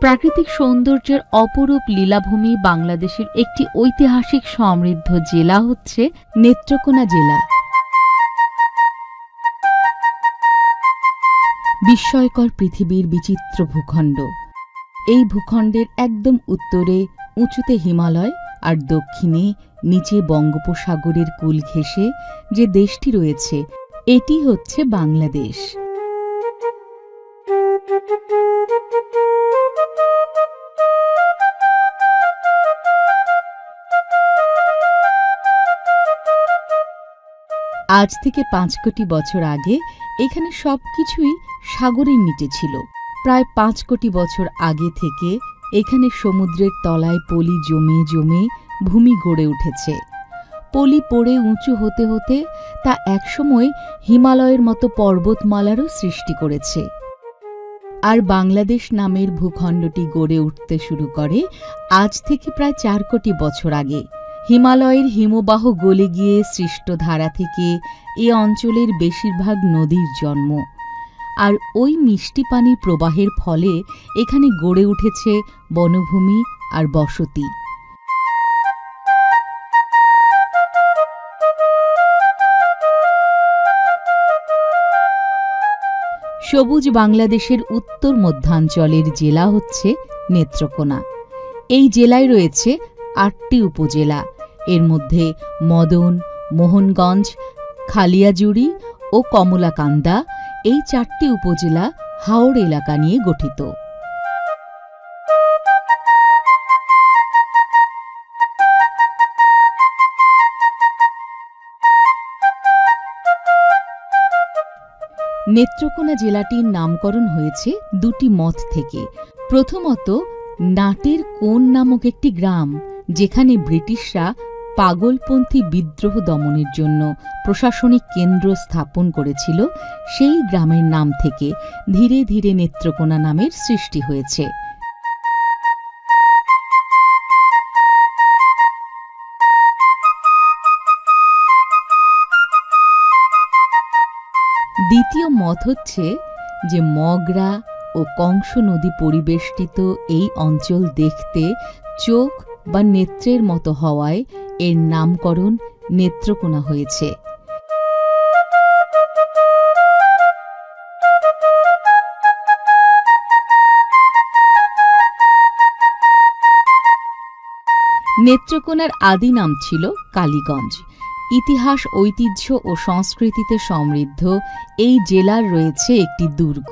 প্রাকৃতিক সৌন্দর্যের অপরূপ লীলাভূমি বাংলাদেশের একটি ঐতিহাসিক সমৃদ্ধ জেলা হচ্ছে নেত্রকোনা জেলা। বিস্ময়কর পৃথিবীর বিচিত্র ভূখণ্ড। এই ভূখণ্ডের একদম উত্তরে উঁচুতে হিমালয় আর দক্ষিণে নিচে বঙ্গোপসাগরের কূল ঘেঁষে যে দেশটি রয়েছে এটি হচ্ছে বাংলাদেশ। আজ থেকে 5 কোটি বছর আগে এখানে সবকিছুই সাগরের নিচে ছিল। প্রায় 5 কোটি বছর আগে থেকে এখানে সমুদ্রের তলায় পলি জমে জমে ভূমি গড়ে উঠেছে। পলি পড়ে উঁচু হতে হতে তা একসময় হিমালয়ের মতো পর্বতমালারও সৃষ্টি করেছে। আর বাংলাদেশ নামের ভূখণ্ডটি গড়ে উঠতে শুরু করে আজ থেকে প্রায় 4 কোটি বছর আগে। হিমালয়ের হিমবাহ গলে গিয়ে সৃষ্ট ধারা থেকে এ অঞ্চলের বেশিরভাগ নদীর জন্ম। আর ওই মিষ্টি পানির প্রবাহের ফলে এখানে গড়ে উঠেছে বনভূমি আর বসতি। সবুজ বাংলাদেশের উত্তর মধ্যাঞ্চলের জেলা হচ্ছে নেত্রকোনা। এই জেলায় রয়েছে 8টি উপজেলা। এর মধ্যে মদন, মোহনগঞ্জ, খালিয়াজুড়ি ও কমলাকান্দা এই 4টি উপজেলা হাওড় এলাকা নিয়ে গঠিত। নেত্রকোনা জেলাটির নামকরণ হয়েছে 2টি মত থেকে। প্রথমত, নাটের কোন নামক একটি গ্রাম যেখানে ব্রিটিশরা পাগলপন্থী বিদ্রোহ দমনের জন্য প্রশাসনিক কেন্দ্র স্থাপন করেছিল, সেই গ্রামের নাম থেকে ধীরে ধীরে নেত্রকোনা নামের সৃষ্টি হয়েছে। দ্বিতীয় মত হচ্ছে যে মগরা ও কংস নদী পরিবেষ্টিত এই অঞ্চল দেখতে চোখ বা নেত্রের মতো হওয়ায় এর নামকরণ নেত্রকোনা হয়েছে। নেত্রকোনার আদি নাম ছিল কালীগঞ্জ। ইতিহাস, ঐতিহ্য ও সংস্কৃতিতে সমৃদ্ধ এই জেলার রয়েছে একটি দুর্গ